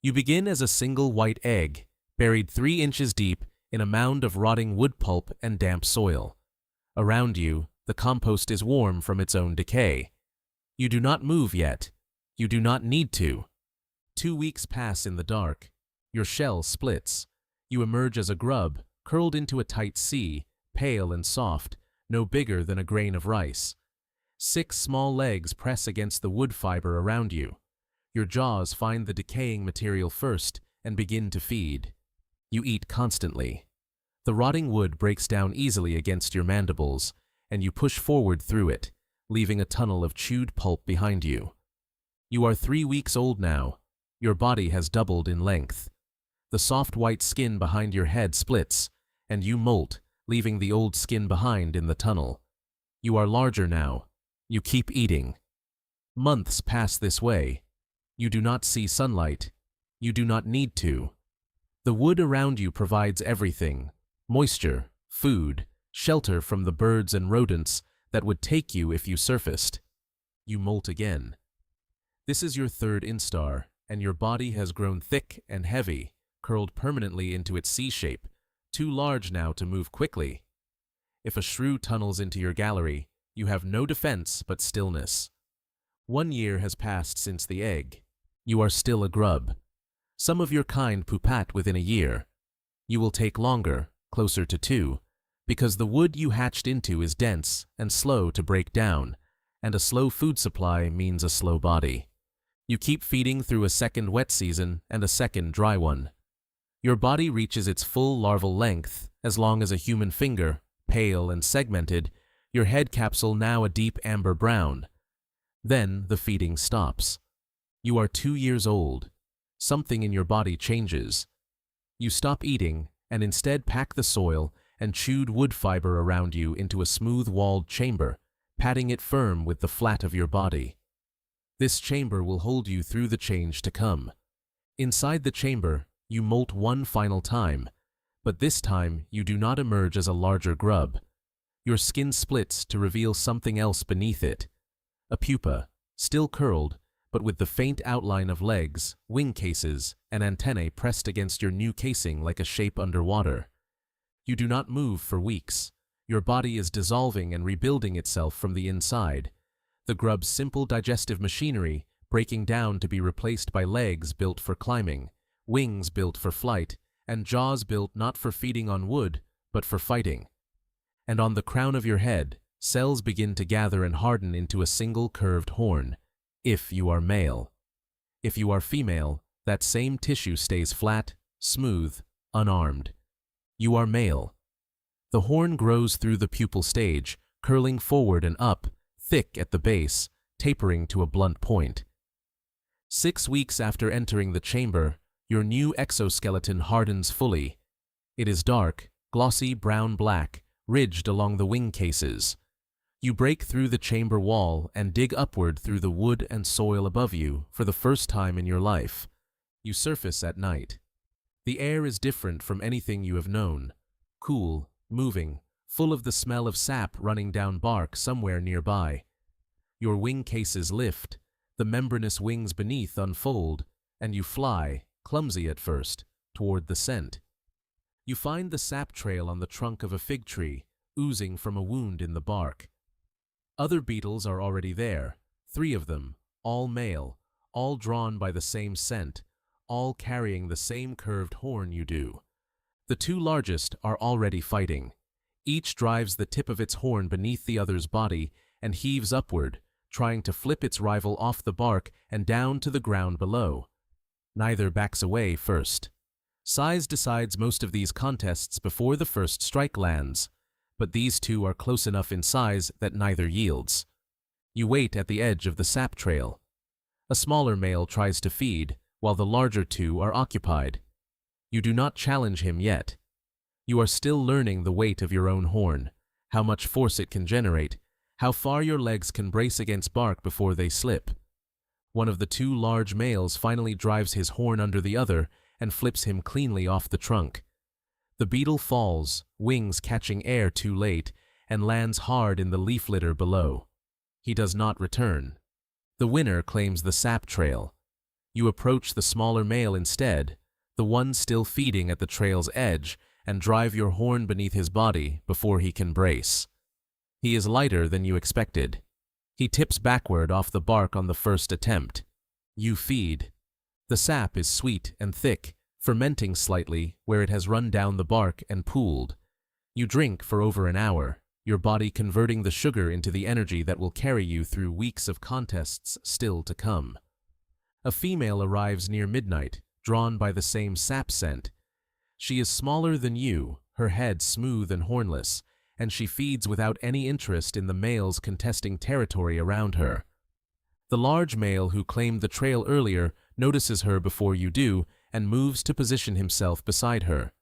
You begin as a single white egg, buried 3 inches deep in a mound of rotting wood pulp and damp soil. Around you, the compost is warm from its own decay. You do not move yet. You do not need to. 2 weeks pass in the dark. Your shell splits. You emerge as a grub, curled into a tight C, pale and soft, no bigger than a grain of rice. 6 small legs press against the wood fiber around you. Your jaws find the decaying material first and begin to feed. You eat constantly. The rotting wood breaks down easily against your mandibles, and you push forward through it, leaving a tunnel of chewed pulp behind you. You are 3 weeks old now. Your body has doubled in length. The soft white skin behind your head splits, and you molt, leaving the old skin behind in the tunnel. You are larger now. You keep eating. Months pass this way. You do not see sunlight. You do not need to. The wood around you provides everything: moisture, food, shelter from the birds and rodents that would take you if you surfaced. You molt again. This is your 3rd instar, and your body has grown thick and heavy, curled permanently into its C shape, too large now to move quickly. If a shrew tunnels into your gallery, you have no defense but stillness. 1 year has passed since the egg. You are still a grub. Some of your kind pupat within a year. You will take longer, closer to 2, because the wood you hatched into is dense and slow to break down, and a slow food supply means a slow body. You keep feeding through a 2nd wet season and a 2nd dry one. Your body reaches its full larval length, as long as a human finger, pale and segmented, your head capsule now a deep amber brown. Then the feeding stops. You are 2 years old. Something in your body changes. You stop eating and instead pack the soil and chewed wood fiber around you into a smooth-walled chamber, patting it firm with the flat of your body. This chamber will hold you through the change to come. Inside the chamber, you molt one final time, but this time you do not emerge as a larger grub. Your skin splits to reveal something else beneath it. A pupa, still curled, but with the faint outline of legs, wing cases, and antennae pressed against your new casing like a shape underwater. You do not move for weeks. Your body is dissolving and rebuilding itself from the inside. The grub's simple digestive machinery breaking down to be replaced by legs built for climbing, wings built for flight, and jaws built not for feeding on wood, but for fighting. And on the crown of your head, cells begin to gather and harden into a single curved horn, if you are male. If you are female, that same tissue stays flat, smooth, unarmed. You are male. The horn grows through the pupal stage, curling forward and up, thick at the base, tapering to a blunt point. 6 weeks after entering the chamber, your new exoskeleton hardens fully. It is dark, glossy brown-black, ridged along the wing cases. You break through the chamber wall and dig upward through the wood and soil above you for the first time in your life. You surface at night. The air is different from anything you have known. Cool, moving, full of the smell of sap running down bark somewhere nearby. Your wing cases lift, the membranous wings beneath unfold, and you fly, clumsy at first, toward the scent. You find the sap trail on the trunk of a fig tree, oozing from a wound in the bark. Other beetles are already there, 3 of them, all male, all drawn by the same scent, all carrying the same curved horn you do. The 2 largest are already fighting. Each drives the tip of its horn beneath the other's body and heaves upward, trying to flip its rival off the bark and down to the ground below. Neither backs away first. Size decides most of these contests before the first strike lands, but these 2 are close enough in size that neither yields. You wait at the edge of the sap trail. A smaller male tries to feed, while the larger 2 are occupied. You do not challenge him yet. You are still learning the weight of your own horn, how much force it can generate, how far your legs can brace against bark before they slip. One of the 2 large males finally drives his horn under the other and flips him cleanly off the trunk. The beetle falls, wings catching air too late, and lands hard in the leaf litter below. He does not return. The winner claims the sap trail. You approach the smaller male instead, the one still feeding at the trail's edge, and drive your horn beneath his body before he can brace. He is lighter than you expected. He tips backward off the bark on the first attempt. You feed. The sap is sweet and thick, fermenting slightly where it has run down the bark and pooled. You drink for over an hour, your body converting the sugar into the energy that will carry you through weeks of contests still to come. A female arrives near midnight, drawn by the same sap scent. She is smaller than you, her head smooth and hornless, and she feeds without any interest in the males contesting territory around her. The large male who claimed the trail earlier notices her before you do and moves to position himself beside her.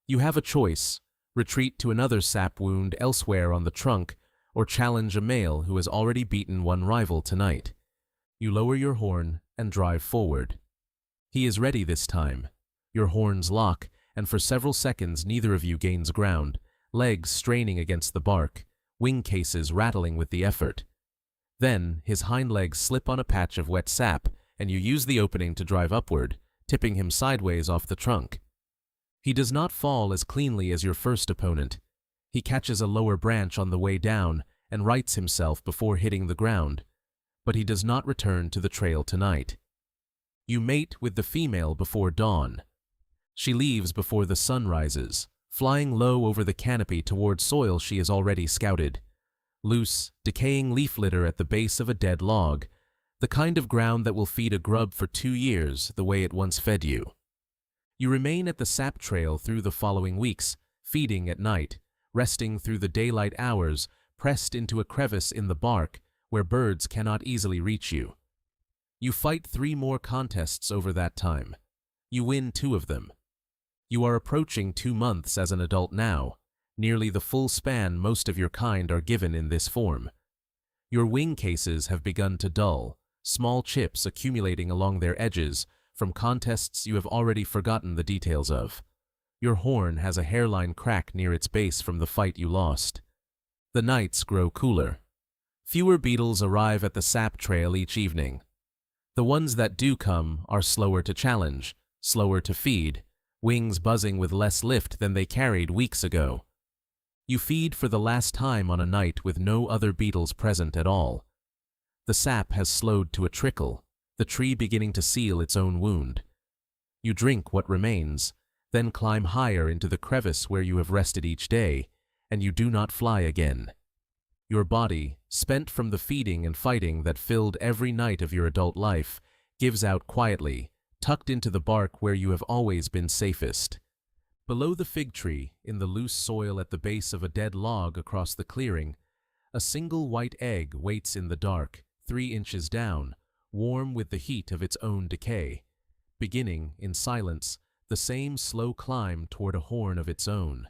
You have a choice: retreat to another sap wound elsewhere on the trunk, or challenge a male who has already beaten one rival tonight. You lower your horn and drive forward. He is ready this time. Your horns lock, and for several seconds neither of you gains ground, legs straining against the bark, wing cases rattling with the effort. Then his hind legs slip on a patch of wet sap, and you use the opening to drive upward, tipping him sideways off the trunk. He does not fall as cleanly as your first opponent. He catches a lower branch on the way down and rights himself before hitting the ground, but he does not return to the trail tonight. You mate with the female before dawn. She leaves before the sun rises, flying low over the canopy toward soil she has already scouted. Loose, decaying leaf litter at the base of a dead log, the kind of ground that will feed a grub for 2 years the way it once fed you. You remain at the sap trail through the following weeks, feeding at night, resting through the daylight hours, pressed into a crevice in the bark where birds cannot easily reach you. You fight 3 more contests over that time. You win 2 of them. You are approaching 2 months as an adult now, nearly the full span most of your kind are given in this form. Your wing cases have begun to dull, small chips accumulating along their edges from contests you have already forgotten the details of. Your horn has a hairline crack near its base from the fight you lost. The nights grow cooler. Fewer beetles arrive at the sap trail each evening. The ones that do come are slower to challenge, slower to feed, wings buzzing with less lift than they carried weeks ago. You feed for the last time on a night with no other beetles present at all. The sap has slowed to a trickle, the tree beginning to seal its own wound. You drink what remains, then climb higher into the crevice where you have rested each day, and you do not fly again. Your body, spent from the feeding and fighting that filled every night of your adult life, gives out quietly, tucked into the bark where you have always been safest. Below the fig tree, in the loose soil at the base of a dead log across the clearing, a single white egg waits in the dark, 3 inches down, warm with the heat of its own decay, beginning, in silence, the same slow climb toward a horn of its own.